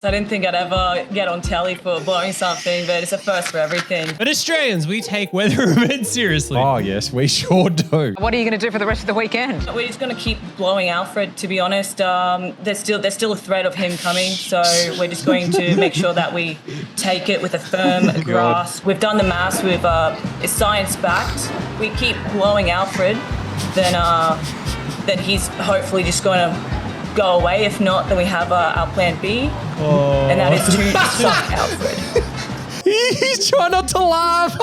I didn't think I'd ever get on telly for blowing something, but it's a first for everything. But Australians, we take weather events seriously. Oh, yes, we sure do. What are you going to do for the rest of the weekend? We're just going to keep blowing Alfred, to be honest. There's still a threat of him coming, so we're just going to make sure that we take it with a firm grasp. We've done the maths, it's science-backed. We keep blowing Alfred, then he's hopefully just going to go away. If not, then we have our plan B, and that is to suck Alfred. He's trying not to laugh.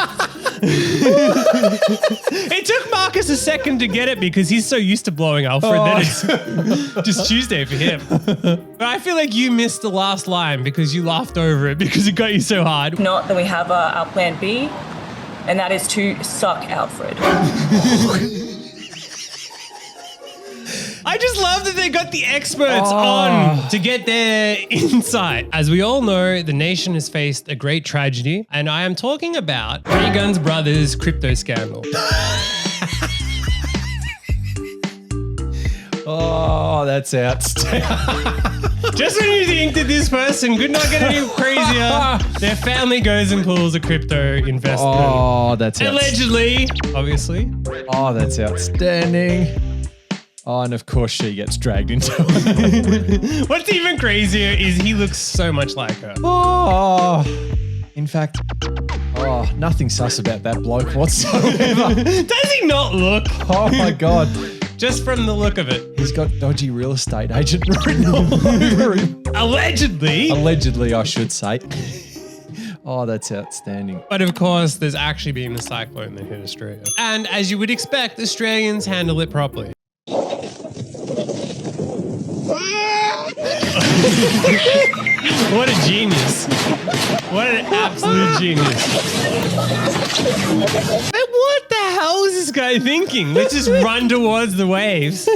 It took Marcus a second to get it because he's so used to blowing Alfred that it's just Tuesday for him. But I feel like you missed the last line because you laughed over it because it got you so hard. If not, then we have our plan B, and that is to suck Alfred. I just love that they got the experts on to get their insight. As we all know, the nation has faced a great tragedy, and I am talking about Reagan's brother's crypto scandal. Oh, that's outstanding. Just when you think that this person could not get any crazier, their family goes and pulls a crypto investment. Oh, that's allegedly, obviously. Oh, that's outstanding. Oh, and of course she gets dragged into it. What's even crazier is he looks so much like her. Oh, in fact, nothing sus about that bloke whatsoever. Does he not look? Oh my God. Just from the look of it. He's got dodgy real estate agent written all over him. Allegedly. Allegedly, I should say. Oh, that's outstanding. But of course, there's actually been a cyclone that hit Australia. And as you would expect, Australians handle it properly. What a genius. What an absolute genius. But what the hell is this guy thinking? Let's just run towards the waves.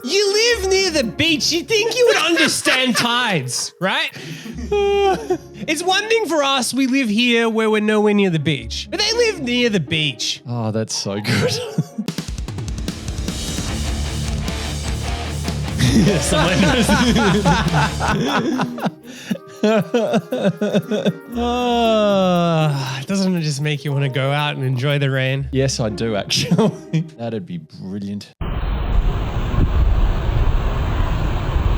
You live near the beach. You think you would understand tides, right? It's one thing for us, we live here where we're nowhere near the beach. But they live near the beach. Oh, that's so good. Someone knows. Doesn't it just make you want to go out and enjoy the rain? Yes, I do actually. That'd be brilliant.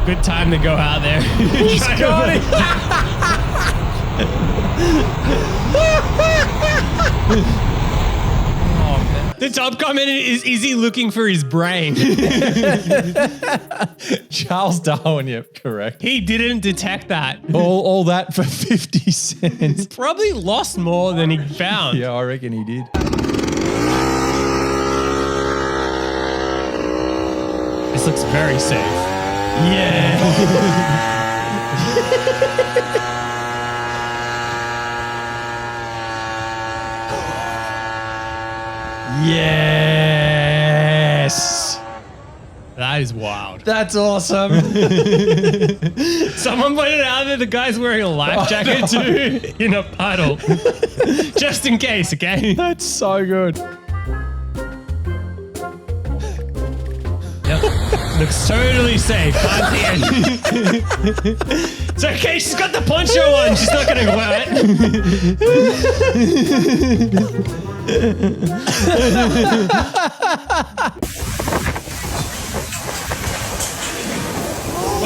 Good time to go out there. He's got it. The top comment is he looking for his brain? Charles Darwin, yep, correct. He didn't detect that. All that for 50 cents. Probably lost more than he found. Yeah, I reckon he did. This looks very safe. Yeah. Yes. That is wild. That's awesome. Someone pointed out that the guy's wearing a life jacket too in a puddle. Just in case, okay? That's so good. Yep. Looks totally safe. It's okay, she's got the poncho on. She's not going to wear it.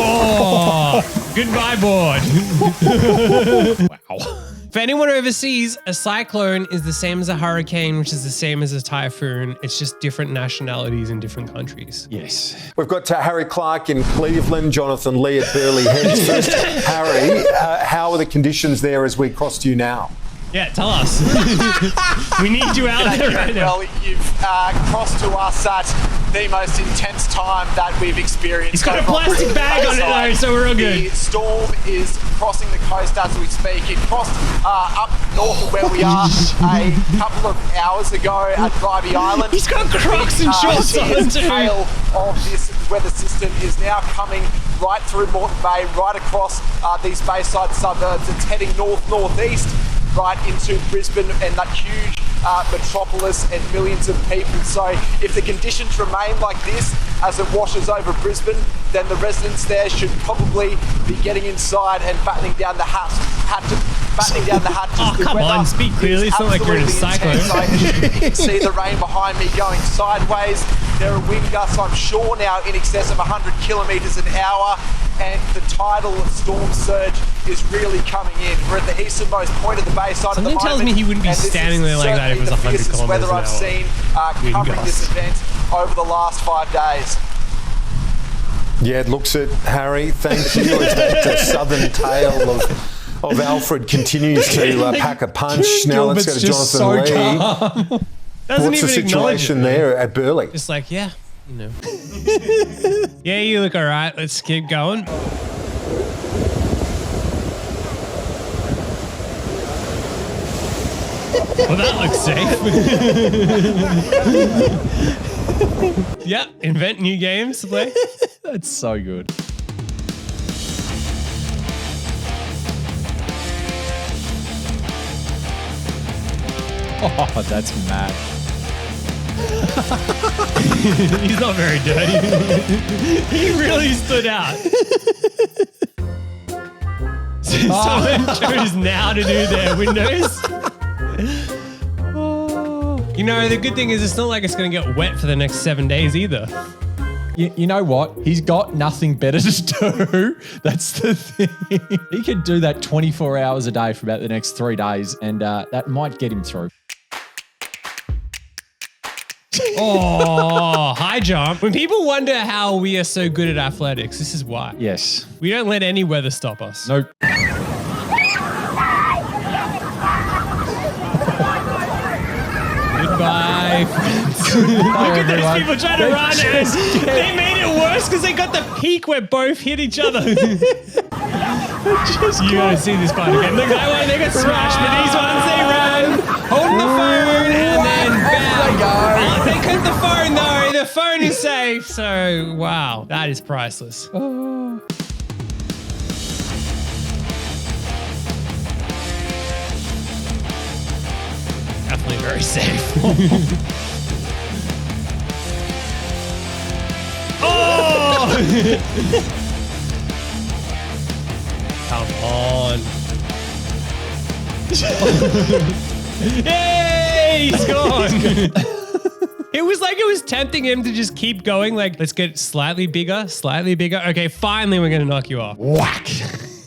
Oh, goodbye board. Wow. For anyone overseas, a cyclone is the same as a hurricane, which is the same as a typhoon. It's just different nationalities in different countries. Yes. We've got Harry Clark in Cleveland, Jonathan Lee at Burley Hedge. First, Harry, how are the conditions there as we cross to you now? Yeah, tell us. We need you out there right now. Well, you've crossed to us at the most intense time that we've experienced. He's got a plastic bag on it though, so we're all good. The storm is crossing the coast as we speak. It crossed up north of where we are a couple of hours ago at Bribey Island. He's got Crocs and shorts on the too. tail of this weather system is now coming right through Moreton Bay, right across these bayside suburbs. It's heading north-northeast. right into Brisbane and that huge metropolis and millions of people. So if the conditions remain like this as it washes over Brisbane, then the residents there should probably be getting inside and battening down the hatches. Oh, come on, speak clearly. It's not like you're in a cyclone. You can see the rain behind me going sideways. There are wind gusts, I'm sure now, in excess of 100 kilometres an hour. And the tidal storm surge is really coming in. We're at the easternmost point of the bayside at the moment. Something tells me he wouldn't be standing there like that if it was 100 kilometres an hour. Weather I've seen covering this event over the last 5 days. Yeah, it looks it, Harry. Thank you. As that southern tale of Alfred continues to pack a punch. Now let's go to Jonathan Lee. What's the situation there at Burleigh? Just like, yeah, you know. Yeah, you look all right. Let's keep going. Well, that looks safe. Yep, invent new games to play. That's so good. Oh, that's mad. He's not very dirty. He really stood out. Someone chose now to do their windows. You know, the good thing is it's not like it's going to get wet for the next 7 days either. You know what? He's got nothing better to do. That's the thing. He could do that 24 hours a day for about the next 3 days, and that might get him through. Oh, high jump. When people wonder how we are so good at athletics, this is why. Yes. We don't let any weather stop us. Nope. Goodbye, friends. Look at those people trying to run and they made it worse because they got the peak where both hit each other. You gotta see this part again. Look, that one, they got smashed, but these ones, they run, holding the phone, and then bam. They couldn't the phone though. The phone is safe. So, wow, that is priceless. Oh. Definitely very safe. Oh! Come on. Yay! He's gone. It was like it was tempting him to just keep going. Like, let's get slightly bigger, slightly bigger. Okay, finally we're going to knock you off. Whack.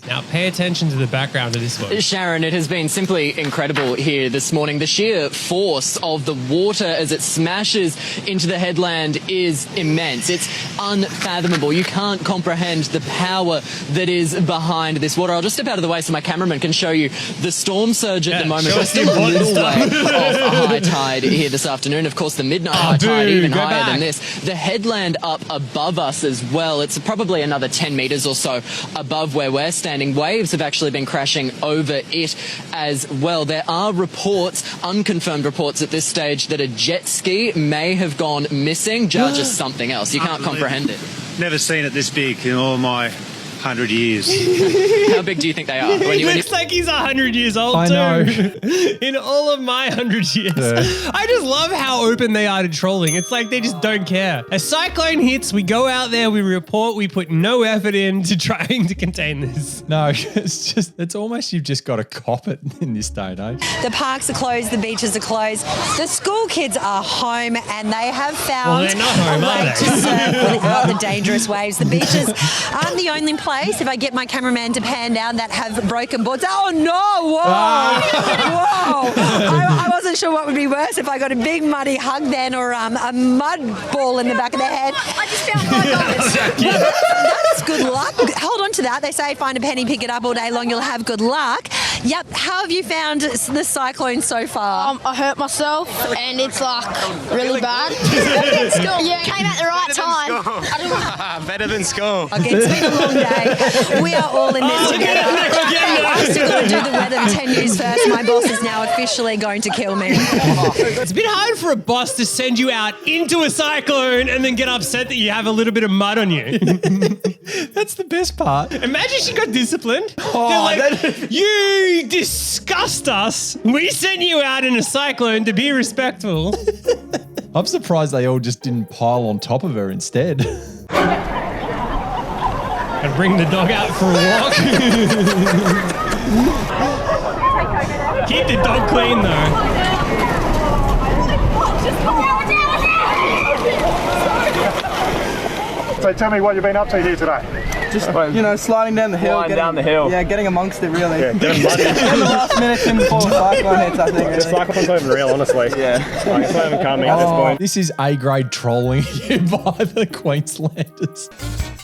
Now, pay attention to the background of this one. Sharon, it has been simply incredible here this morning. The sheer force of the water as it smashes into the headland is immense. It's unfathomable. You can't comprehend the power that is behind this water. I'll just step out of the way so my cameraman can show you the storm surge at the moment. We're still a little way off a high tide here this afternoon. Of course, the midnight high tide even higher than this. The headland up above us as well. It's probably another 10 metres or so above where we're standing. Waves have actually been crashing over it as well. There are reports, unconfirmed reports at this stage, that a jet ski may have gone missing. Just something else. You can't comprehend it. Never seen it this big in all my 100 years. How big do you think they are? He looks like he's 100 years old I too. know. In all of my 100 years. Yeah. I just love how open they are to trolling. It's like they just don't care. A cyclone hits, we go out there, we report, we put no effort into trying to contain this. No, it's almost you've just got to cop it in this day and age. The parks are closed, the beaches are closed. The school kids are home and they have found they're not home, a way are they? to surf without the dangerous waves. The beaches aren't the only place, if I get my cameraman to pan down, that have broken boards. Oh no, whoa, whoa. I wasn't sure what would be worse, if I got a big muddy hug then or a mud ball in the back of the head. I just found one. That's good luck. Hold on to that. They say find a penny, pick it up all day long, you'll have good luck. Yep. How have you found the cyclone so far? I hurt myself and it's like really bad. Yeah, came at the right time. Better than school. Okay, it's been a long day. We are all in this together. I've still got to do the weather 10 news first. My boss is now officially going to kill me. It's a bit hard for a boss to send you out into a cyclone and then get upset that you have a little bit of mud on you. That's the best part. Imagine she got disciplined. They're like, you You disgust us. We sent you out in a cyclone to be respectful. I'm surprised they all just didn't pile on top of her instead. And bring the dog out for a walk. Keep the dog clean though. So tell me what you've been up to here today. Just, sliding down the hill. Yeah, getting amongst it, really. Yeah, getting muddy. In the last minute, before the cyclone hits, I think. The cyclone's not even real, honestly. Yeah. Like, it's not even coming at this point. This is A-grade trolling here by the Queenslanders.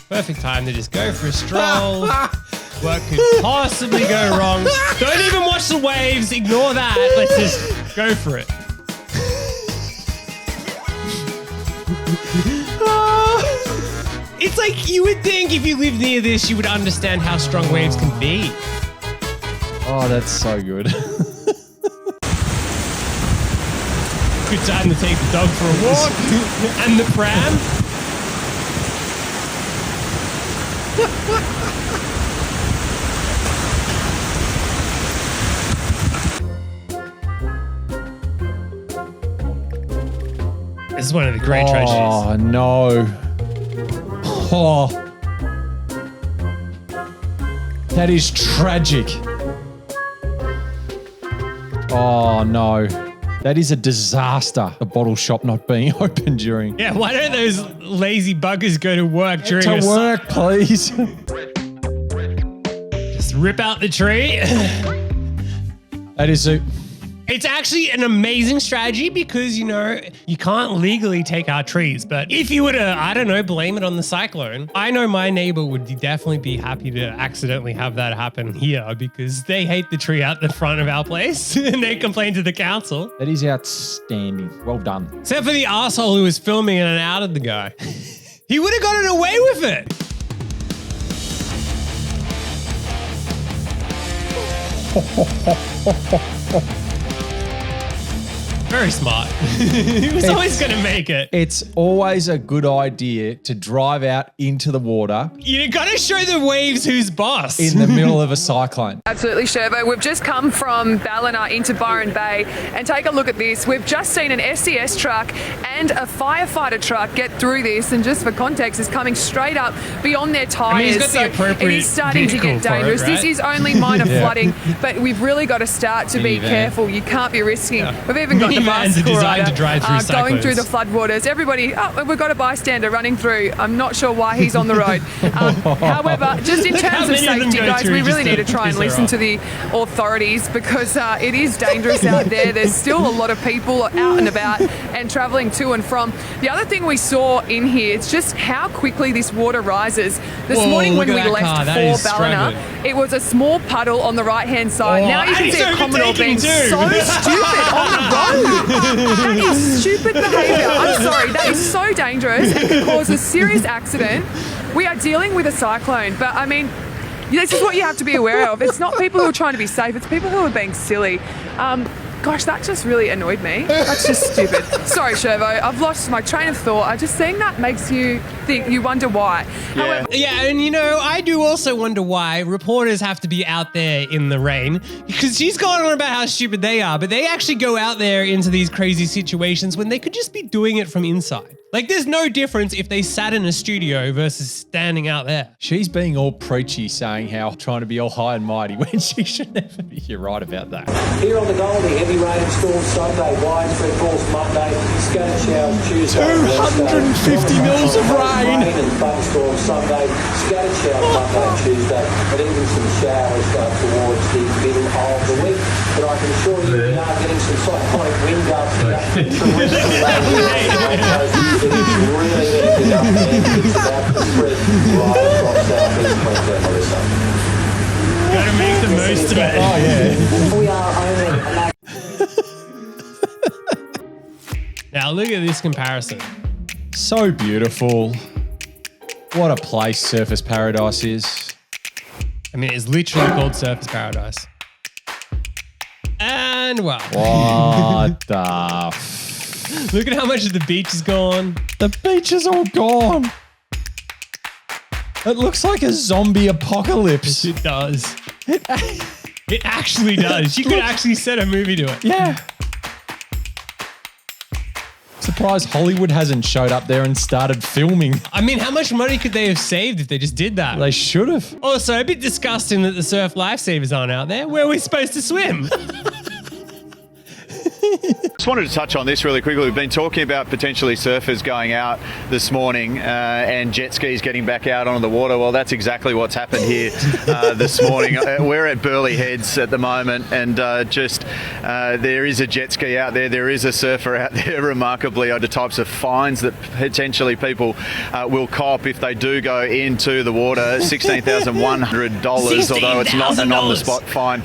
Perfect time to just go for a stroll. What could possibly go wrong? Don't even watch the waves. Ignore that. Let's just go for it. It's like you would think if you lived near this, you would understand how strong waves can be. Oh, that's so good. Good time to take the dog for a walk. And the pram. This is one of the great tragedies. Oh, no. Oh. That is tragic. Oh, no. That is a disaster, the bottle shop not being open during. Yeah, why don't those lazy buggers go to work during To work, please. Just rip out the tree. That is a... It's actually an amazing strategy because, you can't legally take our trees. But if you were to, I don't know, blame it on the cyclone, I know my neighbor would definitely be happy to accidentally have that happen here because they hate the tree out the front of our place and they complain to the council. That is outstanding. Well done. Except for the asshole who was filming it and outed the guy. He would have gotten away with it. Very smart. He was always going to make it. It's always a good idea to drive out into the water. You got to show the waves who's boss. In the middle of a cyclone. Absolutely, Shervo. We've just come from Ballina into Byron Bay and take a look at this. We've just seen an SCS truck and a firefighter truck get through this, and just for context, is coming straight up beyond their tyres. He's got the appropriate it is starting to get dangerous. Right? This is only minor flooding, but we've really got to start to be there. careful. You can't be risking. We've even got the bus designed to drive through going through the floodwaters. Everybody, we've got a bystander running through. I'm not sure why he's on the road. However, just in terms of safety, guys, we really need to try and listen to the authorities because it is dangerous out there. There's still a lot of people out and about and travelling to and from. The other thing we saw in here, it's just how quickly this water rises. This morning when we left for Ballina, it was a small puddle on the right-hand side. Now you can see a Commodore being so stupid on the road. That is stupid behaviour. I'm sorry. That is so dangerous and could cause a serious accident. We are dealing with a cyclone, but I mean, this is what you have to be aware of. It's not people who are trying to be safe. It's people who are being silly. Gosh, that just really annoyed me. That's just stupid. Sorry, Shervo. I've lost my train of thought. I just think that makes you think, you wonder why. Yeah, and I do also wonder why reporters have to be out there in the rain because she's going on about how stupid they are, but they actually go out there into these crazy situations when they could just be doing it from inside. Like, there's no difference if they sat in a studio versus standing out there. She's being all preachy, saying how trying to be all high and mighty when she should never be. You're right about that. Here on the Goldie, heavy rain and storms Sunday, widespread falls Monday, scattered showers Tuesday. 250 mils of rain. Rain and thunderstorms Sunday, scattered showers Monday and Tuesday, and even some showers towards the middle of the week. But I can assure you, we are getting some cyclonic wind gusts. Terrific rain. It is really anything up and it's about to spread right across southeast Queensland, Melissa. Gotta make the most of it. Oh, yeah. We are only... Now look at this comparison. So beautiful. What a place Surface Paradise is. I mean, it's literally called Surface Paradise. And well. What the Look at how much of the beach is gone. The beach is all gone. It looks like a zombie apocalypse. It does. It actually does. You could actually set a movie to it. Yeah. Surprised Hollywood hasn't showed up there and started filming. I mean, how much money could they have saved if they just did that? They should have. Also, a bit disgusting that the surf lifesavers aren't out there. Where are we supposed to swim? Just wanted to touch on this really quickly. We've been talking about potentially surfers going out this morning and jet skis getting back out onto the water. Well, that's exactly what's happened here this morning. We're at Burleigh Heads at the moment, and there is a jet ski out there. There is a surfer out there, remarkably, the types of fines that potentially people will cop if they do go into the water. $16,100, although it's not an on-the-spot fine.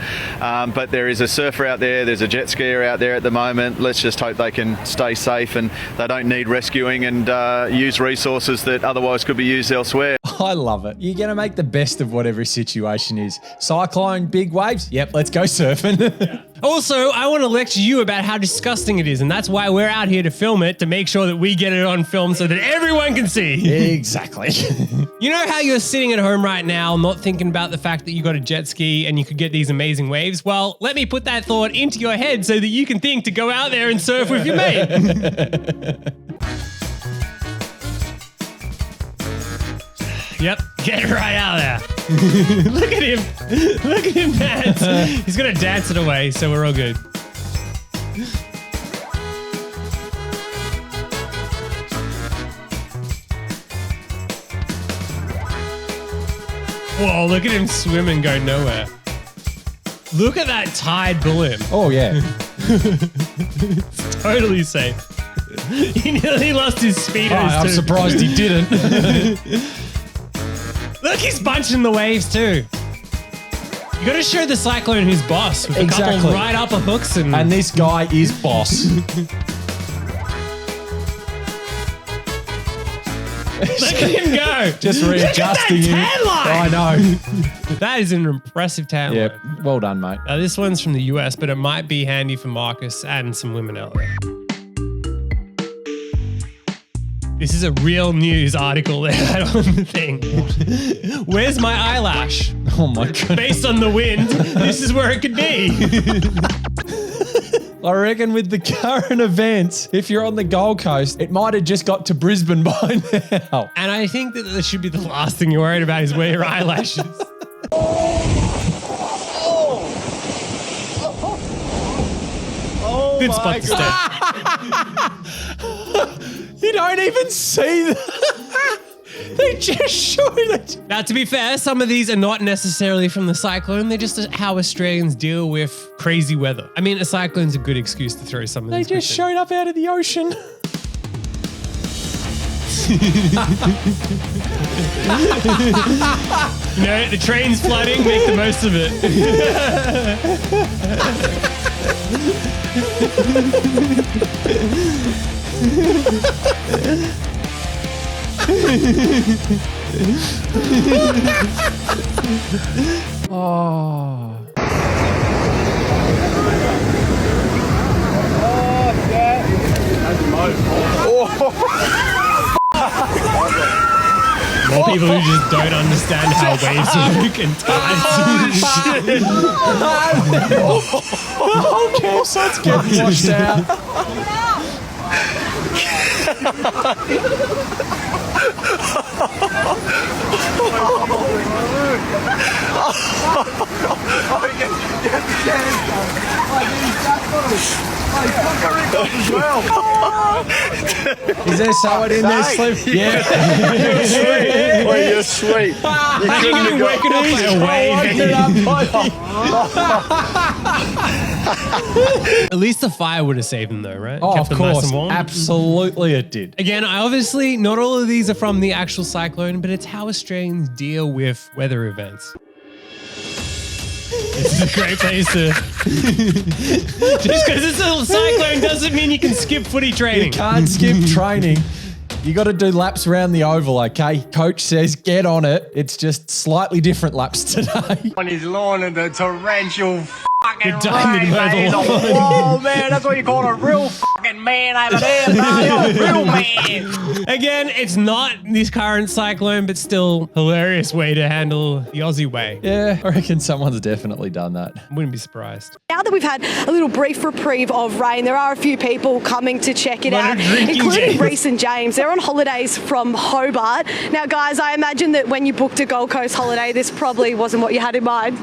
But there is a surfer out there. There's a jet skier out there at the moment. Let's just hope they can stay safe and they don't need rescuing and use resources that otherwise could be used elsewhere. I love it. You're going to make the best of whatever situation is. Cyclone, big waves. Yep, let's go surfing. Also, I want to lecture you about how disgusting it is, and that's why we're out here to film it, to make sure that we get it on film so that everyone can see. Exactly. You know how you're sitting at home right now not thinking about the fact that you got a jet ski and you could get these amazing waves? Well, let me put that thought into your head so that you can think to go out there and surf with your mate. Yep, get right out of there. Look at him. Look at him dance. He's going to dance it away, so we're all good. Whoa, look at him swim and go nowhere. Look at that tide pull him. Oh, yeah. It's totally safe. He nearly lost his speedos too. I'm surprised he didn't. Look, he's bunching the waves too. You got to show the Cyclone who's boss with a couple right upper hooks and this guy is boss. Look at him go. Just readjusting him. I know. That is an impressive tan line. Well done, mate. Now, this one's from the US, but it might be handy for Marcus and some women out there. This is a real news article they had on the thing. Where's my eyelash? Oh my God. Based on the wind, this is where it could be. I reckon with the current events, if you're on the Gold Coast, it might have just got to Brisbane by now. And I think that this should be the last thing you're worried about is where your eyelashes. Oh good spot to stay. You don't even see that. They just showed it. Now, to be fair, some of these are not necessarily from the cyclone. They're just how Australians deal with crazy weather. I mean, a cyclone's a good excuse to throw some of these. They just showed up out of the ocean. You know, the train's flooding, make the most of it. Oh. More people who just don't understand how waves work and tides. The whole campsite's getting washed out. Is there someone in there sleeping? Yeah. You're sweet. Well, you're sweet. You couldn't have wake it up by a wave. At least the fire would have saved them though, right? Oh, Kept of them nice course. and warm. Absolutely it did. Again, obviously not all of these are from the actual cyclone, but it's how Australians deal with weather events. This is a great place to... Just because it's a cyclone doesn't mean you can skip footy training. You can't skip training. You got to do laps around the oval, okay? Coach says get on it. It's just slightly different laps today. On his lawn and the torrential The diamond medal. Oh man, that's what you call a real fucking man over there, bro. You're a real man. Again, it's not this current cyclone, but still hilarious way to handle the Aussie way. Yeah, I reckon someone's definitely done that. Wouldn't be surprised. Now that we've had a little brief reprieve of rain, there are a few people coming to check it out, including Reece and James. They're on holidays from Hobart. Now, guys, I imagine that when you booked a Gold Coast holiday, this probably wasn't what you had in mind.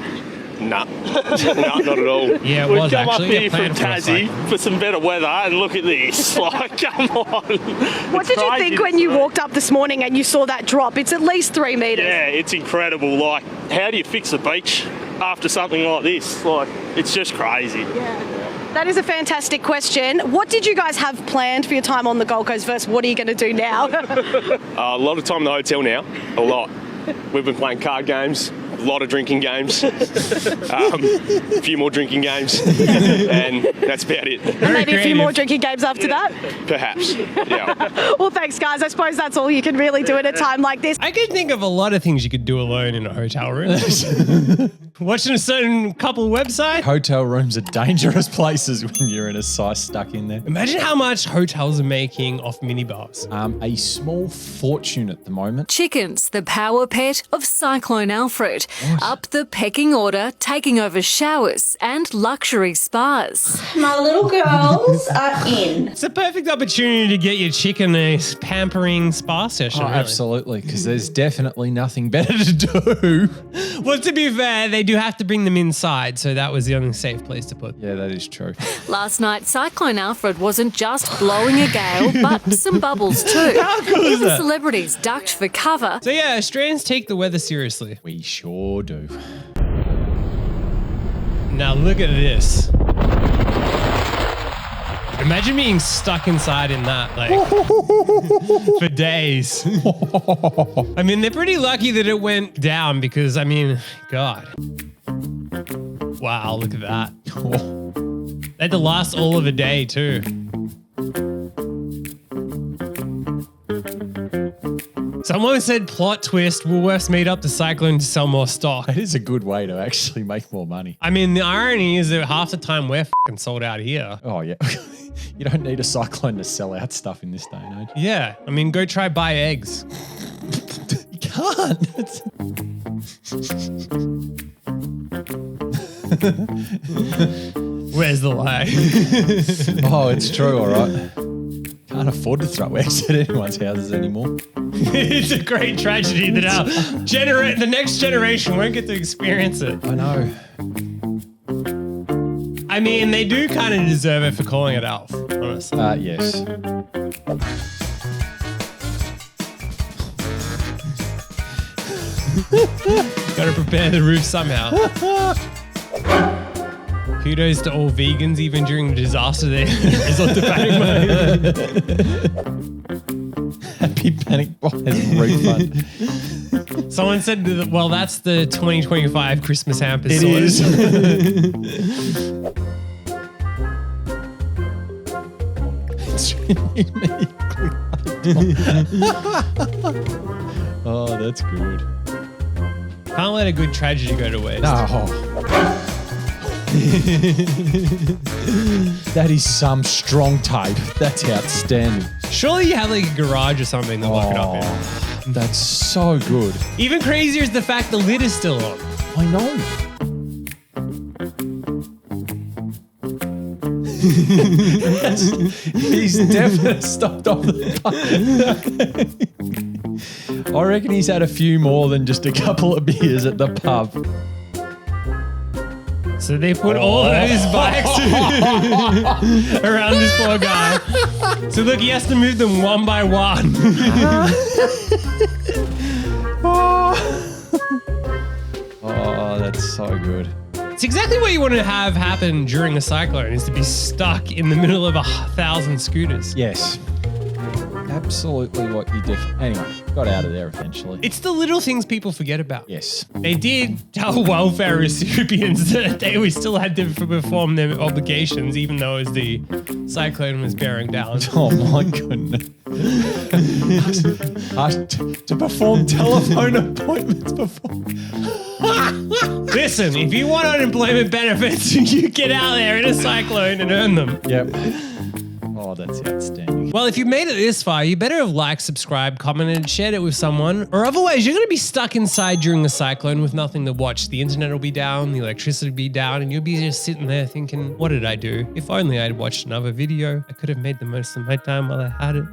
Nah. Nah, not at all. Yeah, it We've was come actually. up here from Tassie for some better weather, and look at this. Like, come on. What did you think when you walked up this morning and you saw that drop? It's at least 3 metres. Yeah, it's incredible. Like, how do you fix the beach after something like this? Like, it's just crazy. Yeah. That is a fantastic question. What did you guys have planned for your time on the Gold Coast versus what are you going to do now? A lot of time in the hotel now. A lot. We've been playing card games. A lot of drinking games, a few more drinking games, and that's about it. And maybe a few more drinking games after that? Perhaps, yeah. Well, thanks, guys. I suppose that's all you can really do at a time like this. I can think of a lot of things you could do alone in a hotel room. Watching a certain couple website. Hotel rooms are dangerous places when you're in a size stuck in there. Imagine how much hotels are making off minibars. A small fortune at the moment. Chickens, the power pet of Cyclone Alfred. Up the pecking order, taking over showers and luxury spas. My little girls are in. It's a perfect opportunity to get your chicken a pampering spa session. Oh, really. Absolutely, because there's definitely nothing better to do. Well, to be fair, they do have to bring them inside, so that was the only safe place to put them. Yeah, that is true. Last night, Cyclone Alfred wasn't just blowing a gale, but some bubbles too. How cool is Even that? celebrities ducked for cover. So yeah, Australians take the weather seriously. We sure do. Now look at this. Imagine being stuck inside in that, like, for days. I mean, they're pretty lucky that it went down because, I mean, God. Wow, look at that. They had to last all of a day too. Someone said plot twist, Woolworths made up the cyclone to sell more stock. That is a good way to actually make more money. I mean, the irony is that half the time we're fucking sold out here. Oh, yeah. You don't need a cyclone to sell out stuff in this day and age. Yeah. I mean, go try buy eggs. You can't. Where's the lie? Oh, it's true, all right. Can't afford to throw eggs at anyone's houses anymore. It's a great tragedy that the next generation won't get to experience it. I know. I mean, they do kind of deserve it for calling it Alf, honestly. Yes. Gotta prepare the roof somehow. Kudos to all vegans, even during the disaster there is on Defying. Happy Panic Buyers refund. Someone said, well, that's the 2025 Christmas hamper. It is. Oh, that's good. Can't let a good tragedy go to waste. No. That is some strong tape. That's outstanding. Surely you have like a garage or something to lock it up in. That's so good. Even crazier is the fact the lid is still on. I know. He's definitely stopped off the pub. I reckon he's had a few more than just a couple of beers at the pub. So they put all those bikes around this poor guy. So look, he has to move them one by one. Oh, that's so good. It's exactly what you want to have happen during a cyclone, is to be stuck in the middle of 1,000 scooters. Yes. Absolutely what you did. Anyway, got out of there eventually. It's the little things people forget about. Yes. They did tell welfare recipients that they still had to perform their obligations, even though as the cyclone was bearing down. Oh my goodness. To perform telephone appointments before. Listen, if you want unemployment benefits, you get out there in a cyclone and earn them. Yep. Oh, that's outstanding. Well, if you made it this far, you better have liked, subscribed, commented, shared it with someone, or otherwise you're going to be stuck inside during the cyclone with nothing to watch. The internet will be down, the electricity will be down, and you'll be just sitting there thinking, what did I do? If only I'd watched another video, I could have made the most of my time while I had it.